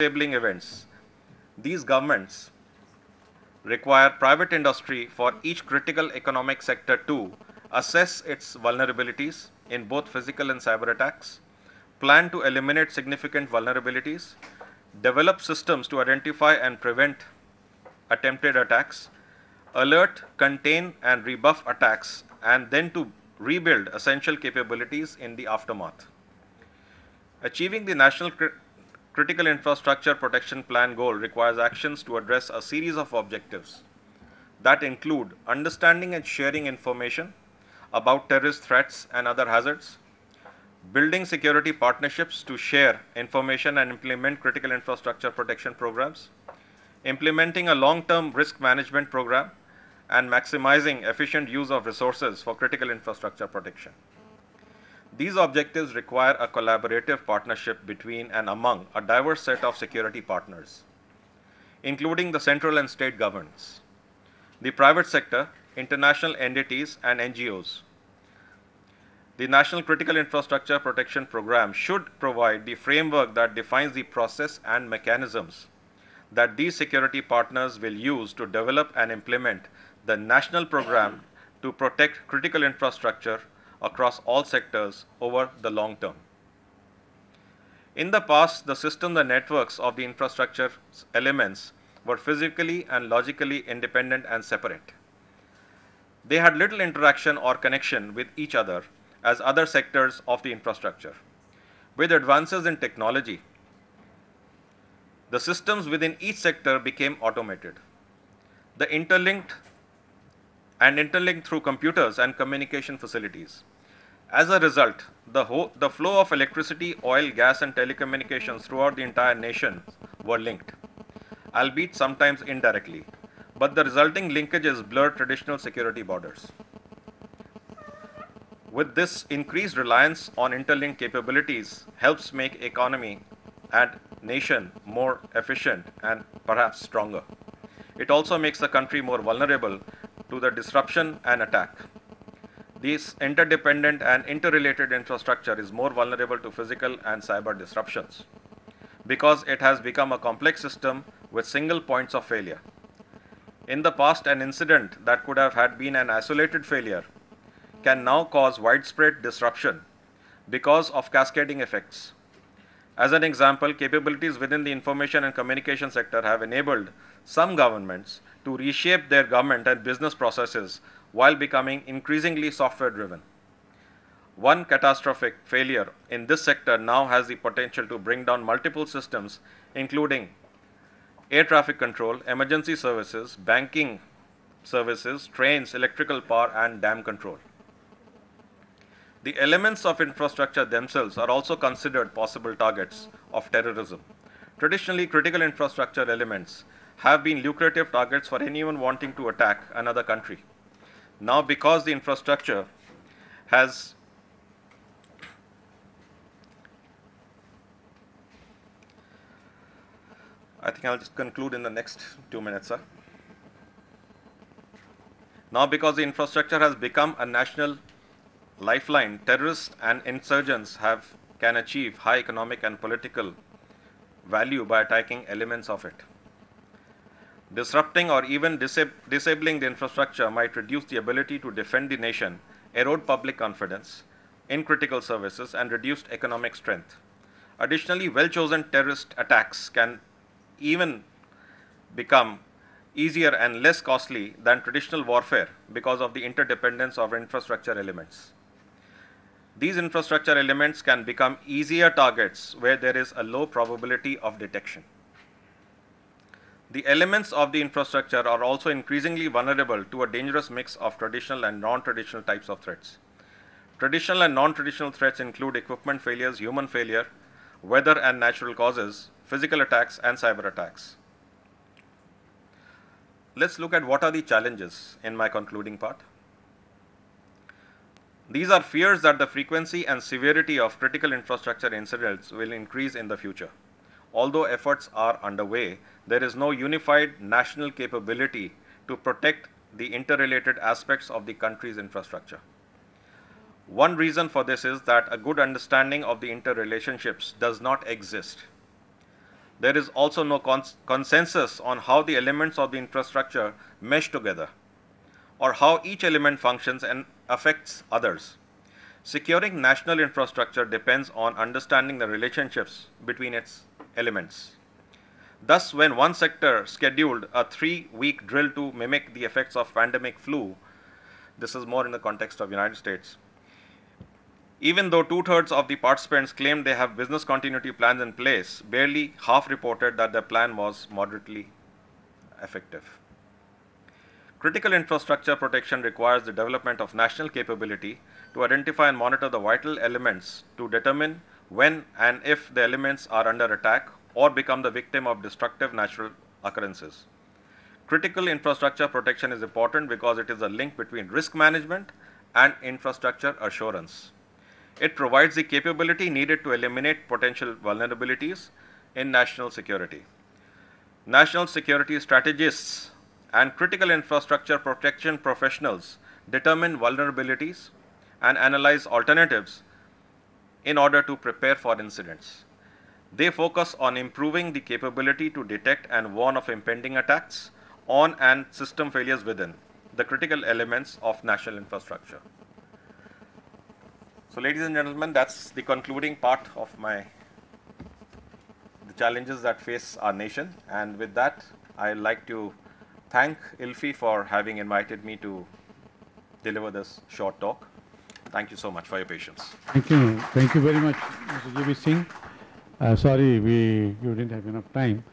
disabling events. These governments require private industry for each critical economic sector to assess its vulnerabilities in both physical and cyber attacks, plan to eliminate significant vulnerabilities, develop systems to identify and prevent attempted attacks, alert, contain, and rebuff attacks, and then to rebuild essential capabilities in the aftermath. Achieving the National Critical Infrastructure Protection Plan goal requires actions to address a series of objectives that include understanding and sharing information about terrorist threats and other hazards, building security partnerships to share information and implement critical infrastructure protection programs, implementing a long-term risk management program, and maximizing efficient use of resources for critical infrastructure protection. These objectives require a collaborative partnership between and among a diverse set of security partners, including the central and state governments, the private sector, international entities, and NGOs. The National Critical Infrastructure Protection Program should provide the framework that defines the process and mechanisms that these security partners will use to develop and implement the national program to protect critical infrastructure across all sectors over the long term. In the past, the systems and networks of the infrastructure elements were physically and logically independent and separate. They had little interaction or connection with each other as other sectors of the infrastructure. With advances in technology, the systems within each sector became automated. The interlinked through computers and communication facilities. As a result, the flow of electricity, oil, gas, and telecommunications throughout the entire nation were linked, albeit sometimes indirectly, but the resulting linkages blurred traditional security borders. With this increased reliance on interlinked capabilities helps make economy and nation more efficient and perhaps stronger. It also makes the country more vulnerable to the disruption and attack. This interdependent and interrelated infrastructure is more vulnerable to physical and cyber disruptions because it has become a complex system with single points of failure. In the past, an incident that could have had been an isolated failure can now cause widespread disruption because of cascading effects. As an example, capabilities within the information and communication sector have enabled some governments to reshape their government and business processes while becoming increasingly software driven. One catastrophic failure in this sector now has the potential to bring down multiple systems, including air traffic control, emergency services, banking services, trains, electrical power, and dam control. The elements of infrastructure themselves are also considered possible targets of terrorism. Traditionally, critical infrastructure elements have been lucrative targets for anyone wanting to attack another country. Now, because the infrastructure has I think I'll just conclude in the next 2 minutes, sir. Now, because the infrastructure has become a national lifeline, terrorists and insurgents can achieve high economic and political value by attacking elements of it. Disrupting or even disabling the infrastructure might reduce the ability to defend the nation, erode public confidence in critical services, and reduce economic strength. Additionally, well-chosen terrorist attacks can even become easier and less costly than traditional warfare because of the interdependence of infrastructure elements. These infrastructure elements can become easier targets where there is a low probability of detection. The elements of the infrastructure are also increasingly vulnerable to a dangerous mix of traditional and non-traditional types of threats. Traditional and non-traditional threats include equipment failures, human failure, weather and natural causes, physical attacks, and cyber attacks. Let's look at what are the challenges in my concluding part. These are fears that the frequency and severity of critical infrastructure incidents will increase in the future. Although efforts are underway, there is no unified national capability to protect the interrelated aspects of the country's infrastructure. One reason for this is that a good understanding of the interrelationships does not exist. There is also no consensus on how the elements of the infrastructure mesh together, or how each element functions and affects others. Securing national infrastructure depends on understanding the relationships between its elements. Thus, when one sector scheduled a 3-week drill to mimic the effects of pandemic flu, this is more in the context of United States, even though 2/3 of the participants claimed they have business continuity plans in place, barely half reported that their plan was moderately effective. Critical infrastructure protection requires the development of national capability to identify and monitor the vital elements to determine when and if the elements are under attack or become the victim of destructive natural occurrences. Critical infrastructure protection is important because it is a link between risk management and infrastructure assurance. It provides the capability needed to eliminate potential vulnerabilities in national security. National security strategists and critical infrastructure protection professionals determine vulnerabilities and analyze alternatives in order to prepare for incidents. They focus on improving the capability to detect and warn of impending attacks on and system failures within the critical elements of national infrastructure. So, ladies and gentlemen, that's the concluding part of the challenges that face our nation. And with that, I'd like to thank ILFI for having invited me to deliver this short talk. Thank you so much for your patience. Thank you very much, Mr. J.B. Singh. Sorry, you didn't have enough time.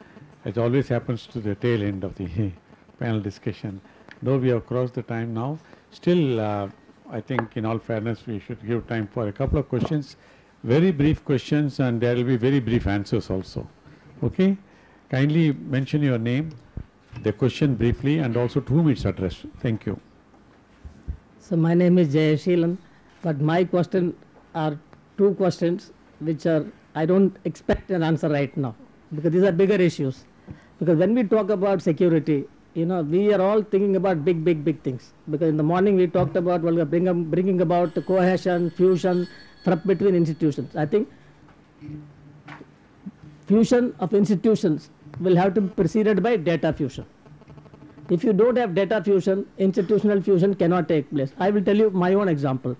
It always happens to the tail end of the panel discussion. Though we have crossed the time now, still, I think in all fairness, we should give time for a couple of questions, very brief questions, and there will be very brief answers also. Okay? Kindly mention your name, the question briefly, and also to whom it's addressed. Thank you. So my name is Jayashilan, but my question are two questions which are, I don't expect an answer right now, because these are bigger issues. Because when we talk about security, we are all thinking about big things. Because in the morning we talked about bringing about the cohesion, fusion between institutions. I think fusion of institutions will have to be preceded by data fusion. If you don't have data fusion, institutional fusion cannot take place. I will tell you my own example.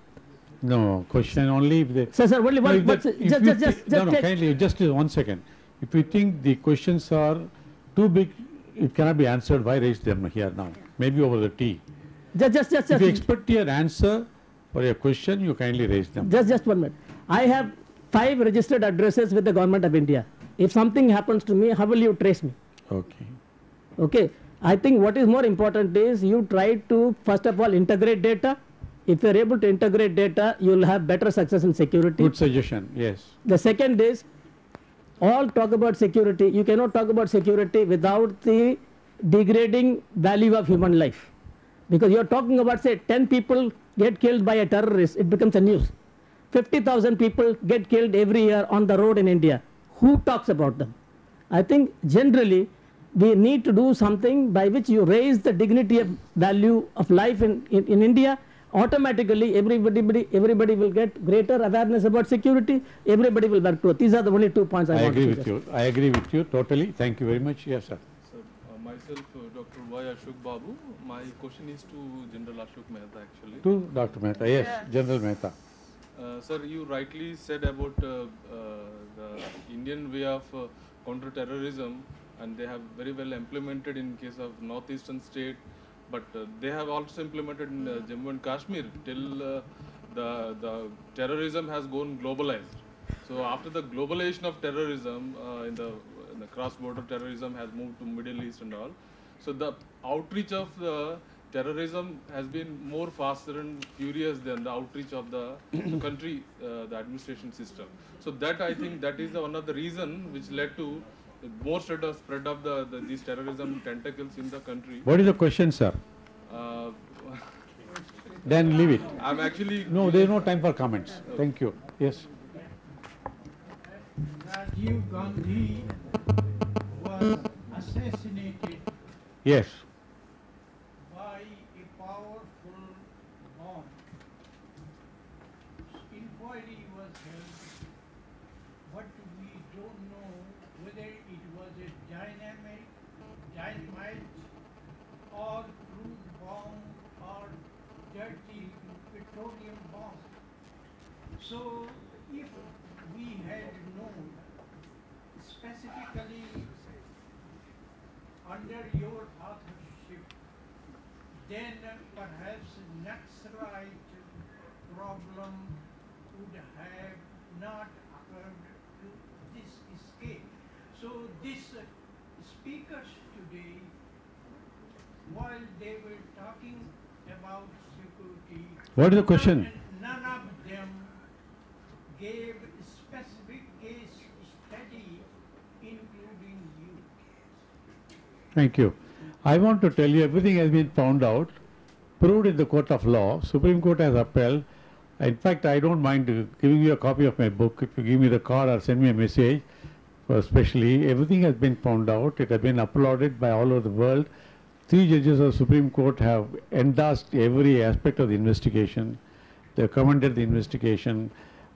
No, question only if the... Sir, only one... Kindly, just 1 second. If you think the questions are too big, it cannot be answered, why raise them here now? Maybe over the tea. Just if you expect your answer for your question, you kindly raise them. Just 1 minute. I have 5 registered addresses with the government of India. If something happens to me, how will you trace me? Okay. Okay. I think what is more important is you try to, first of all, integrate data. If you are able to integrate data, you will have better success in security. Good suggestion, yes. The second is, all talk about security. You cannot talk about security without the degrading value of human life. Because you are talking about, say, 10 people get killed by a terrorist, it becomes a news. 50,000 people get killed every year on the road in India. Who talks about them? I think generally, we need to do something by which you raise the dignity of value of life in India. Automatically, everybody will get greater awareness about security. Everybody will work to it. These are the only 2 points I want to suggest. I agree with you totally. Thank you very much. Yes, sir. Sir, myself, Dr. Y. Ashok Babu. My question is to General Ashok Mehta, actually. To Dr. Mehta, yes, General Mehta. Sir, you rightly said about the Indian way of counter-terrorism, and they have very well implemented in case of northeastern state, but they have also implemented in Jammu and Kashmir till the terrorism has gone globalized. So after the globalization of terrorism, in the cross-border terrorism has moved to Middle East and all. So the outreach of the terrorism has been more faster and furious than the outreach of the country, the administration system. So that, I think, that is one of the reason which led to more spread of these terrorism tentacles in the country. What is the question, sir? Then leave it. I'm actually... No, there is no time for comments. Okay. Thank you. Yes. Rajiv Gandhi was assassinated. Yes. By a powerful bomb. Inquiry was held, but we don't know whether it dynamite or crude bomb or dirty petroleum bomb. So if we had known specifically under your authorship, then perhaps Naxalite problem would have not occurred to this scale. So these speakers today, while they were talking about security, What is the question? None of them gave specific case study, including you. Thank you. I want to tell you everything has been found out, proved in the court of law. Supreme Court has upheld. In fact, I don't mind giving you a copy of my book. If you give me the card or send me a message, especially, everything has been found out. It has been applauded by all over the world. 3 judges of Supreme Court have endorsed every aspect of the investigation. They have commended the investigation.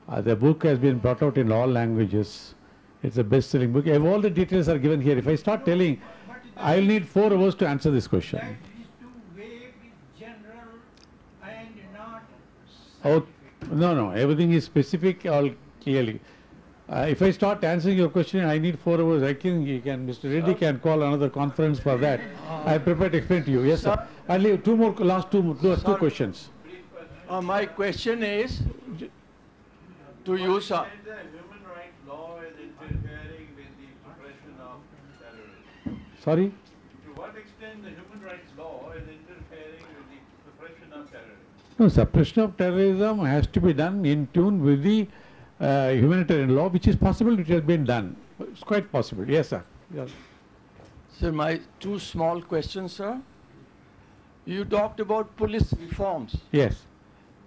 The book has been brought out in all languages. It's a best-selling book. All the details are given here. If I start telling, I'll need 4 hours to answer this question. That is too vague, general, and not Oh, no, everything is specific, all clearly. If I start answering your question, I need 4 hours. Mr. Reddy can call another conference for that. I prepared to explain to you. Yes, sir. I'll leave last two questions. My question is to you, sir. The human rights law is interfering with the suppression of terrorism. Sorry? To what extent the human rights law is interfering with the suppression of terrorism? No, suppression of terrorism has to be done in tune with the humanitarian law, which is possible. It has been done. It's quite possible. Yes, sir. Yes. Sir, my 2 small questions, sir. You talked about police reforms. Yes.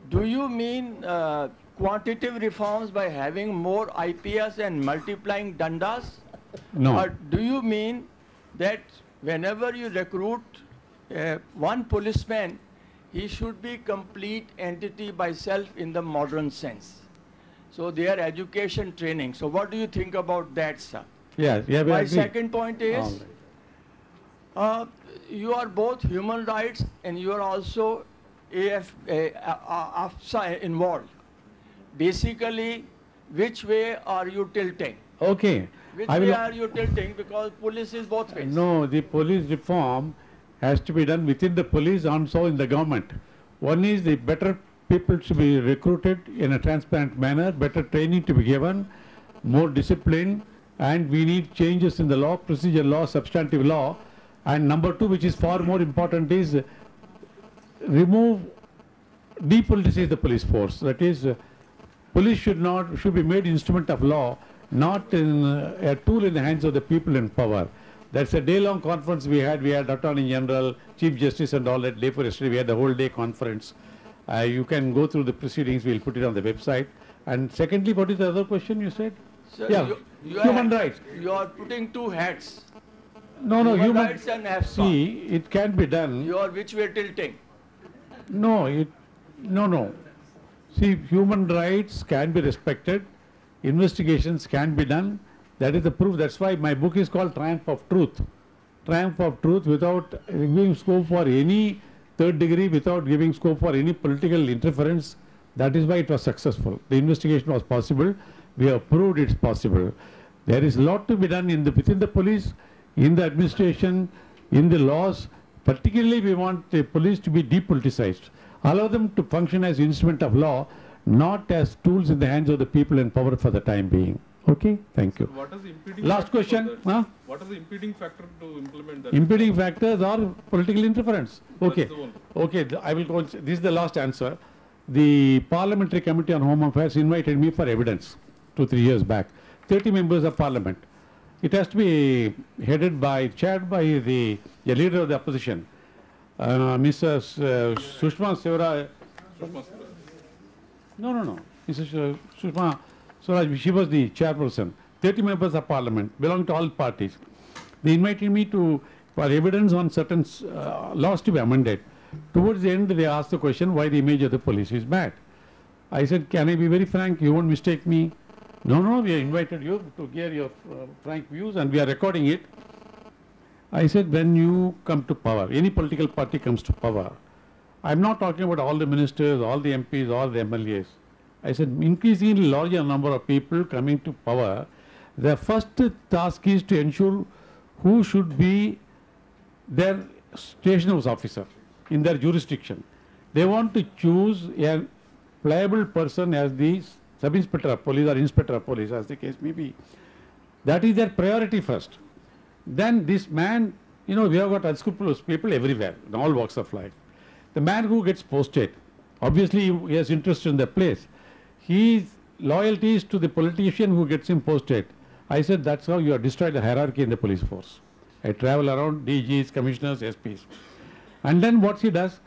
Do you mean quantitative reforms by having more IPS and multiplying dandas? No. Or do you mean that whenever you recruit one policeman, he should be complete entity by self in the modern sense? So their education training. So what do you think about that, sir? Yes. Yeah, My second point is, you are both human rights and you are also AFSA involved. Basically, which way are you tilting? Okay. Which way are you tilting? Because police is both ways. No, the police reform has to be done within the police and also in the government. One is the better people to be recruited in a transparent manner, better training to be given, more discipline, and we need changes in the law, procedure law, substantive law. And number 2, which is far more important, is depoliticize the police force. That is, police should be made instrument of law, not a tool in the hands of the people in power. That's a day-long conference we had. We had Attorney General, Chief Justice and all that day for yesterday. We had the whole day conference. You can go through the proceedings. We'll put it on the website. And secondly, what is the other question you said? Sir, Yeah, you human rights. You are putting 2 hats. No, Human rights and AFSA. See, it can be done. You are which way tilting? No. See, human rights can be respected. Investigations can be done. That is the proof. That's why my book is called Triumph of Truth. Triumph of Truth, without giving scope for any third degree, without giving scope for any political interference. That is why it was successful. The investigation was possible. We have proved it's possible. There is a lot to be done within the police, in the administration, in the laws. Particularly, we want the police to be depoliticized. Allow them to function as instrument of law, not as tools in the hands of the people in power for the time being. Okay? Thank you. What is the impeding Last factor for question. that? Huh? What is the impeding factor to implement that? Impeding factors are political interference. Okay. That's the one. Okay, I will go. This is the last answer. The Parliamentary Committee on Home Affairs invited me for evidence 2-3 years back. 30 members of Parliament. It has to be chaired by the leader of the opposition, Mrs. Sushma Swaraj. No. Mrs. Sushma Swaraj, she was the chairperson. 30 members of Parliament, belong to all parties. They invited me for evidence on certain laws to be amended. Towards the end, they asked the question, why the image of the police is bad. I said, can I be very frank? You won't mistake me. No, we invited you to hear your frank views and we are recording it. I said, when you come to power, any political party comes to power, I'm not talking about all the ministers, all the MPs, all the MLAs. I said, increasingly larger number of people coming to power, the first task is to ensure who should be their station house officer in their jurisdiction. They want to choose a pliable person as the sub-inspector of police or inspector of police, as the case may be. That is their priority first. Then this man, you know, we have got unscrupulous people everywhere, in all walks of life. The man who gets posted, obviously he has interest in the place. His loyalty is to the politician who gets him posted. I said, that's how you have destroyed the hierarchy in the police force. I travel around DGs, commissioners, SPs. And then what he does,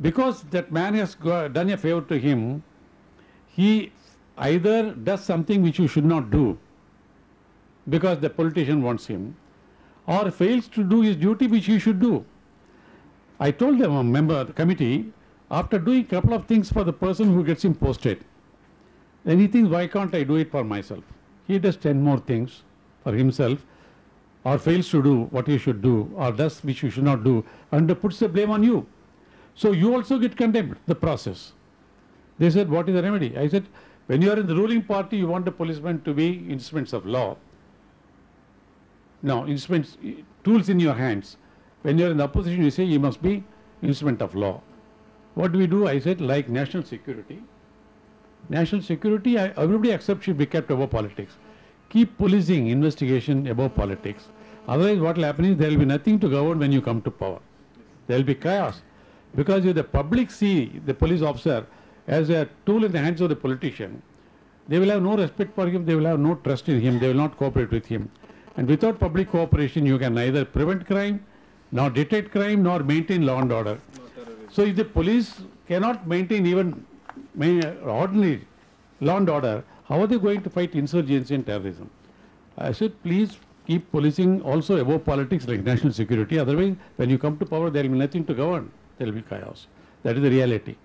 because that man has done a favor to him, he either does something which you should not do because the politician wants him, or fails to do his duty which he should do. I told them, a member of the committee, after doing a couple of things for the person who gets him posted, then he thinks, why can't I do it for myself? He does 10 more things for himself, or fails to do what he should do, or does which you should not do, and puts the blame on you. So you also get condemned, the process. They said, what is the remedy? I said, when you are in the ruling party, you want the policemen to be instruments of law. Now, instruments, tools in your hands. When you are in the opposition, you say you must be instrument of law. What do we do? I said, like national security. National security, everybody accepts should be kept above politics. Keep policing, investigation above politics. Otherwise, what will happen is there will be nothing to govern when you come to power. There will be chaos. Because if the public see the police officer as a tool in the hands of the politician, they will have no respect for him, they will have no trust in him, they will not cooperate with him. And without public cooperation, you can neither prevent crime, nor detect crime, nor maintain law and order. So if the police cannot maintain even ordinary law and order, how are they going to fight insurgency and terrorism? I said, please keep policing also above politics like national security. Otherwise, when you come to power, there will be nothing to govern. There will be chaos. That is the reality.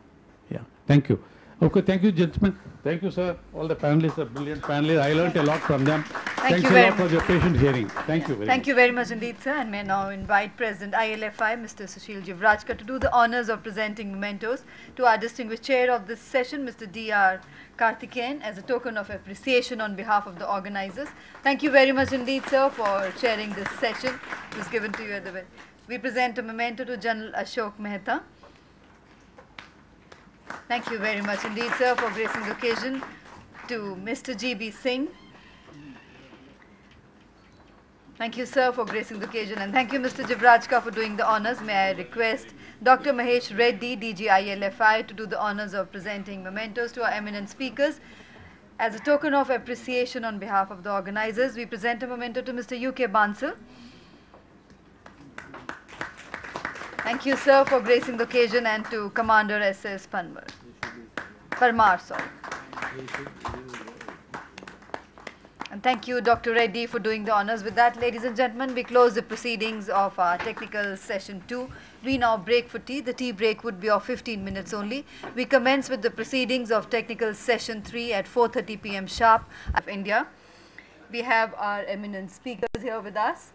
Yeah. Thank you. Okay. Thank you, gentlemen. Thank you, sir. All the panelists are brilliant panelists. I learned a lot from them. Thanks a lot for your patient hearing. Thank you very much. Thank you very much indeed, sir. And may I now invite President ILFI, Mr. Sushil Jivrajka, to do the honors of presenting mementos to our distinguished chair of this session, Mr. D.R. Karthikeyan, as a token of appreciation on behalf of the organizers. Thank you very much indeed, sir, for chairing this session. It was given to you at the way. We present a memento to General Ashok Mehta. Thank you very much indeed, sir, for gracing the occasion. To Mr. G.B. Singh. Thank you, sir, for gracing the occasion. And thank you, Mr. Jivrajka, for doing the honors. May I request Dr. Mahesh Reddy, DG ILFI, to do the honors of presenting mementos to our eminent speakers. As a token of appreciation on behalf of the organizers, we present a memento to Mr. U.K. Bansal. Thank you, sir, for gracing the occasion, and to Commander S.S. Parmar, sorry. And thank you, Dr. Reddy, for doing the honors. With that, ladies and gentlemen, we close the proceedings of our technical session 2. We now break for tea. The tea break would be of 15 minutes only. We commence with the proceedings of technical session 3 at 4:30 p.m. sharp of India. We have our eminent speakers here with us.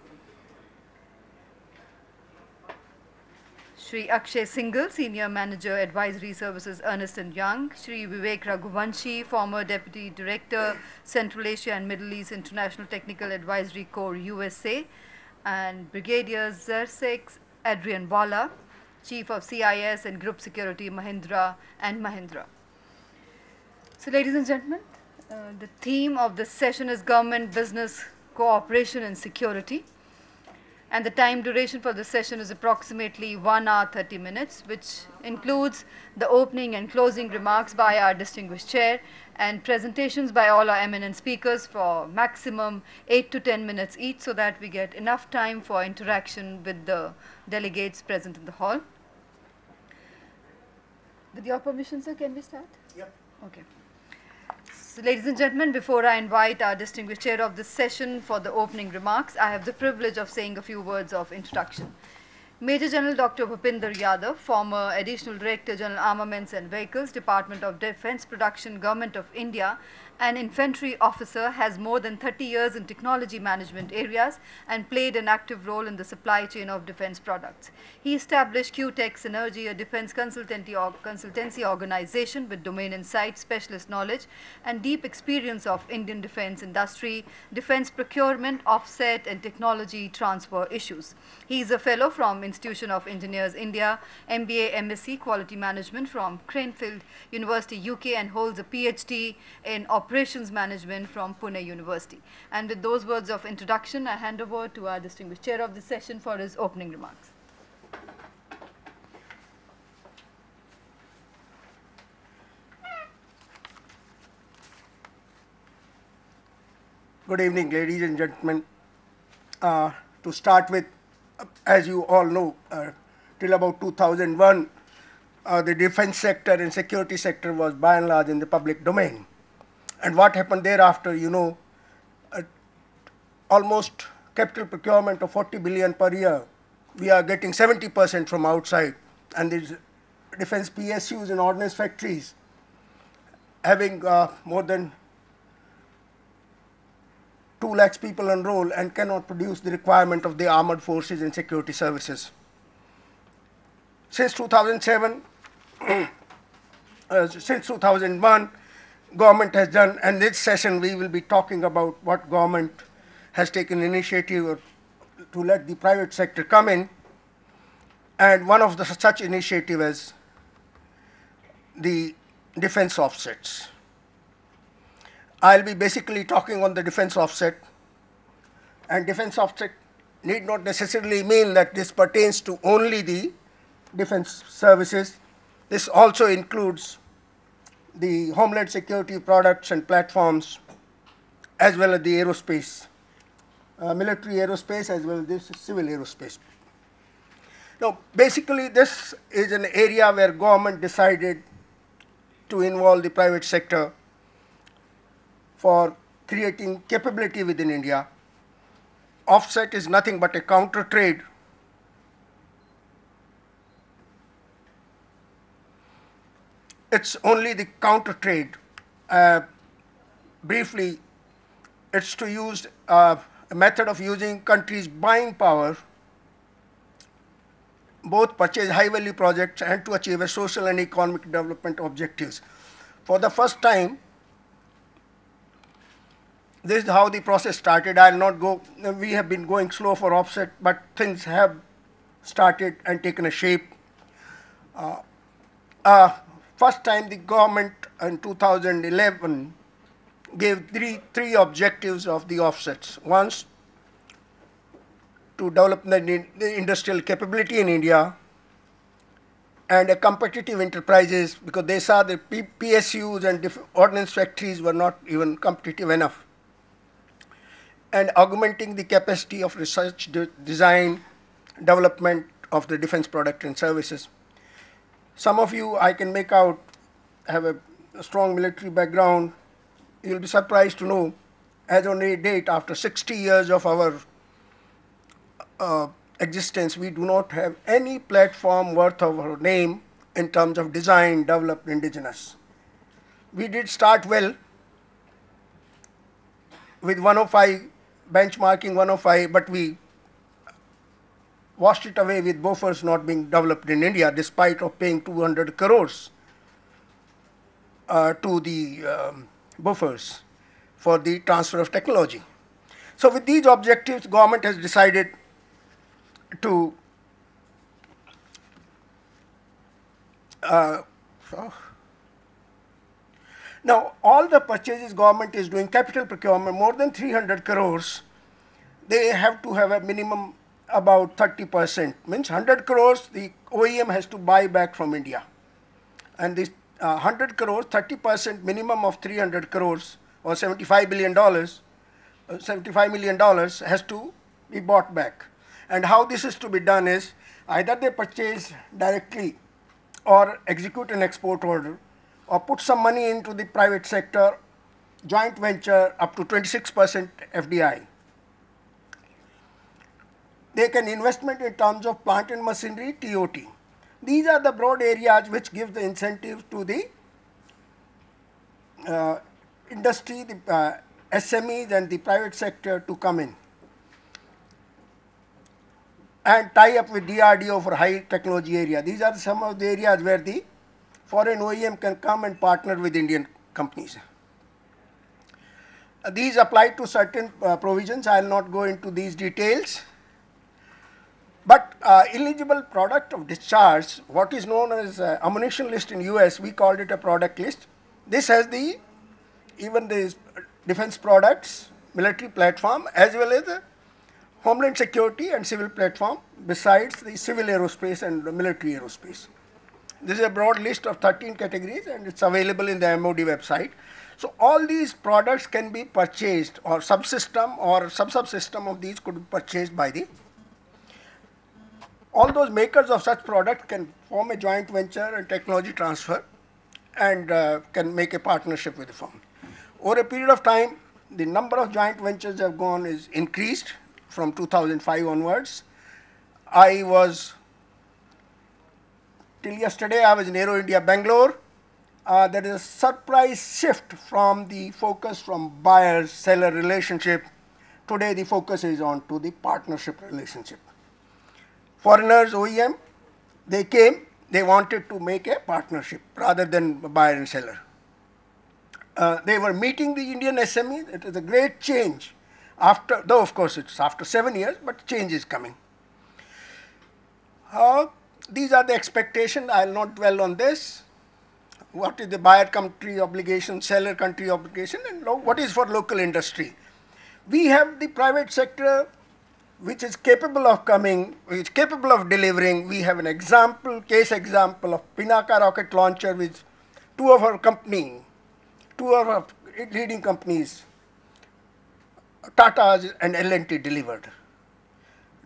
Shri Akshay Singhal, Senior Manager, Advisory Services, Ernst & Young. Shri Vivek Raghuvanshi, former Deputy Director, Central Asia and Middle East International Technical Advisory Corps, USA. And Brigadier Zersek Adrian Walla, Chief of CIS and Group Security, Mahindra & Mahindra. So, ladies and gentlemen, the theme of this session is Government, Business, Cooperation and Security. And the time duration for the session is approximately 1 hour 30 minutes, which includes the opening and closing remarks by our distinguished chair and presentations by all our eminent speakers for maximum 8 to 10 minutes each, so that we get enough time for interaction with the delegates present in the hall. With your permission, sir, can we start? Yep. Okay. So, ladies and gentlemen, before I invite our distinguished chair of this session for the opening remarks, I have the privilege of saying a few words of introduction. Major General Dr. Bhupinder Yadav, former Additional Director General Armaments and Vehicles, Department of Defence Production, Government of India, An infantry officer, has more than 30 years in technology management areas and played an active role in the supply chain of defense products. He established Q-Tech Synergy, a defense consultancy organization with domain insight, specialist knowledge, and deep experience of Indian defense industry, defense procurement, offset, and technology transfer issues. He is a fellow from Institution of Engineers India, MBA MSc Quality Management from Cranfield University, UK, and holds a PhD in Operations Management from Pune University. And with those words of introduction, I hand over to our distinguished chair of the session for his opening remarks. Good evening, ladies and gentlemen. To start with, as you all know, till about 2001, the defense sector and security sector was by and large in the public domain. And what happened thereafter, you know, almost capital procurement of 40 billion per year, we are getting 70% from outside. And these defense PSUs and ordnance factories having more than 2 lakhs people enroll and cannot produce the requirement of the armed forces and security services. Since 2007, since 2001, government has done, and this session we will be talking about what government has taken initiative to let the private sector come in, and one of the such initiative is the defense offsets. I'll be basically talking on the defense offset, and defense offset need not necessarily mean that this pertains to only the defense services. This also includes the homeland security products and platforms, as well as the aerospace, military aerospace, as well as this civil aerospace. Now, basically, this is an area where government decided to involve the private sector for creating capability within India. Offset is nothing but a counter trade. It's only the counter trade. Briefly, it's to use a method of using countries' buying power, both purchase high value projects and to achieve a social and economic development objectives. For the first time, this is how the process started. I'll not go, we have been going slow for offset, but things have started and taken a shape. First time the government in 2011 gave three objectives of the offsets. One, to develop the industrial capability in India and a competitive enterprises, because they saw the PSUs and ordnance factories were not even competitive enough, and augmenting the capacity of research, design, development of the defense product and services. Some of you, I can make out, have a strong military background. You'll be surprised to know, as on a date, after 60 years of our existence, we do not have any platform worth of our name in terms of design, developed indigenous. We did start well with 105, benchmarking 105, but we washed it away with Bofors not being developed in India, despite of paying 200 crores to the Bofors for the transfer of technology. So with these objectives, government has decided to now all the purchases government is doing, capital procurement, more than 300 crores, they have to have a minimum about 30%, means 100 crores the OEM has to buy back from India. And this 100 crores, 30% minimum of 300 crores or $75 billion, $75 million has to be bought back. And how this is to be done is either they purchase directly or execute an export order or put some money into the private sector, joint venture up to 26% FDI. They can investment in terms of plant and machinery, TOT. These are the broad areas which give the incentive to the industry, the SMEs and the private sector to come in and tie up with DRDO for high technology area. These are some of the areas where the foreign OEM can come and partner with Indian companies. These apply to certain provisions. I will not go into these details. But eligible product of discharge, what is known as ammunition list in US, we called it a product list. This has the even the defense products, military platform, as well as the homeland security and civil platform, besides the civil aerospace and the military aerospace. This is a broad list of 13 categories and it's available in the MOD website. So all these products can be purchased, or subsystem or sub-subsystem of these could be purchased by the, all those makers of such product can form a joint venture and technology transfer and can make a partnership with the firm. Over a period of time, the number of joint ventures have gone is increased from 2005 onwards. I was, till yesterday, I was in Aero India, Bangalore. There is a surprise shift from the focus from buyer-seller relationship. Today, the focus is on to the partnership relationship. Foreigners, OEM, they came, they wanted to make a partnership rather than buyer and seller. They were meeting the Indian SME. It is a great change. After, though of course it's after 7 years, but change is coming. These are the expectations. I will not dwell on this. What is the buyer country obligation, seller country obligation, and what is for local industry? We have the private sector which is capable of coming, which is capable of delivering. We have an example, case example of Pinaka rocket launcher, which two of our leading companies, Tata and L&T, delivered.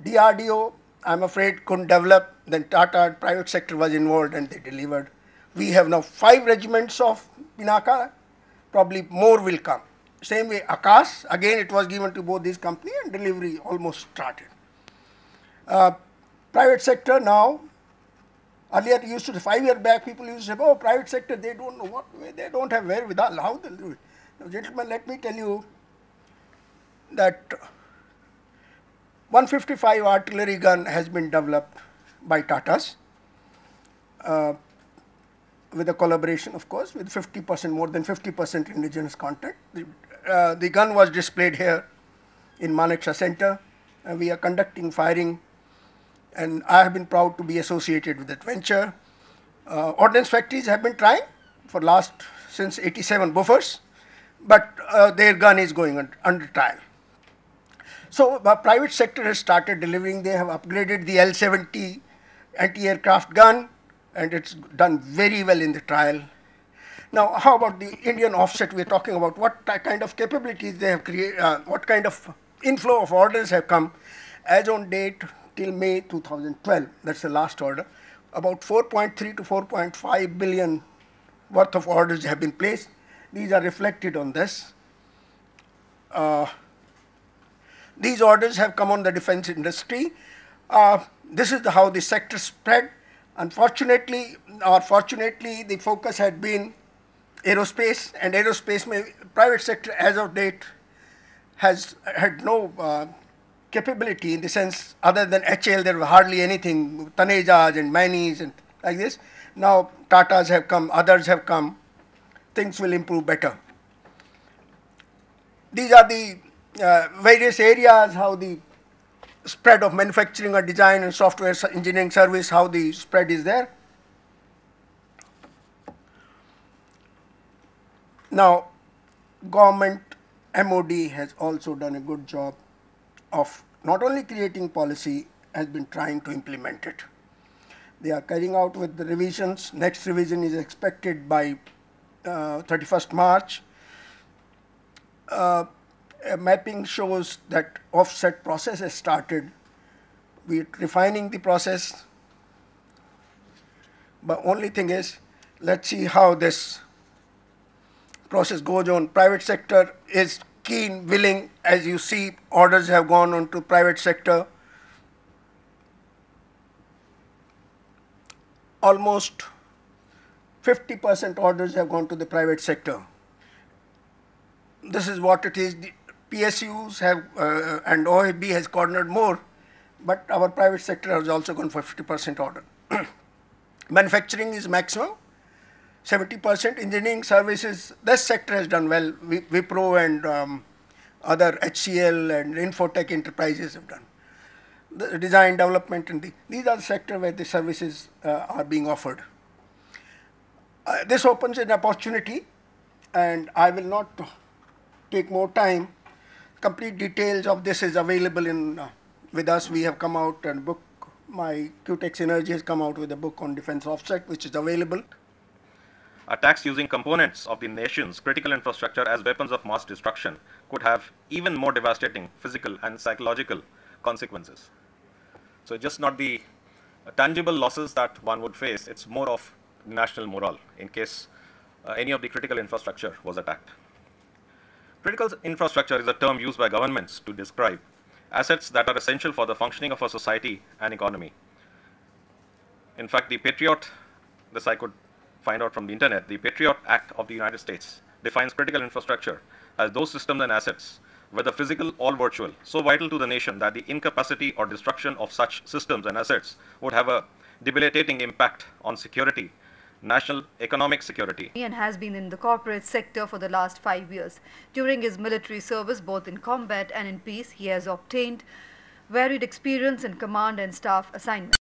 DRDO, I'm afraid, couldn't develop. Then Tata private sector was involved and they delivered. We have now 5 regiments of Pinaka, probably more will come. Same way Akash, again it was given to both these companies and delivery almost started. Private sector now, earlier used to, 5 years back people used to say, oh, private sector, they don't know what, they don't have wherewithal, how they'll do it. Now, gentlemen, let me tell you that 155 artillery gun has been developed by Tatas with a collaboration, of course, with 50%, more than 50% indigenous content. The gun was displayed here in Manekshaw Center, and we are conducting firing, and I have been proud to be associated with that venture. Ordnance factories have been trying for since 87 buffers, but their gun is going under trial. So the private sector has started delivering. They have upgraded the L-70 anti-aircraft gun, and it's done very well in the trial. Now, how about the Indian offset we are talking about? What kind of capabilities they have created, what kind of inflow of orders have come as on date till May 2012, that's the last order. About 4.3 to 4.5 billion worth of orders have been placed. These are reflected on this. These orders have come on the defense industry. This is how the sector spread. Unfortunately, or fortunately, the focus had been aerospace, and aerospace, private sector as of date has had no capability in the sense, other than HAL, there was hardly anything, Tanejas and Manis and like this. Now Tatas have come, others have come, things will improve better. These are the various areas, how the spread of manufacturing or design and software engineering service, how the spread is there. Now, government MOD has also done a good job of not only creating policy, has been trying to implement it. They are carrying out with the revisions. Next revision is expected by 31st March. A mapping shows that offset process has started. We are refining the process. But only thing is, let's see how this process goes on. Private sector is keen, willing. As you see, orders have gone on to private sector. Almost 50% orders have gone to the private sector. this is what it is. The PSUs have and OFB has cornered more, but our private sector has also gone for 50% order. Manufacturing is maximum, 70%. Engineering services, this sector has done well. Wipro and other HCL and Infotech enterprises have done. The design, development, and these are the sectors where the services are being offered. This opens an opportunity, and I will not take more time. Complete details of this is available in with us. We have come out and book. My QTech Energy has come out with a book on defense offset, which is available. Attacks using components of the nation's critical infrastructure as weapons of mass destruction could have even more devastating physical and psychological consequences. So just not the tangible losses that one would face, it's more of national morale in case any of the critical infrastructure was attacked. Critical infrastructure is a term used by governments to describe assets that are essential for the functioning of a society and economy. In fact, the Patriot, this I could find out from the internet, the Patriot Act of the United States defines critical infrastructure as those systems and assets, whether physical or virtual, so vital to the nation that the incapacity or destruction of such systems and assets would have a debilitating impact on security, national economic security. And has been in the corporate sector for the last 5 years. During his military service, both in combat and in peace, he has obtained varied experience in command and staff assignments.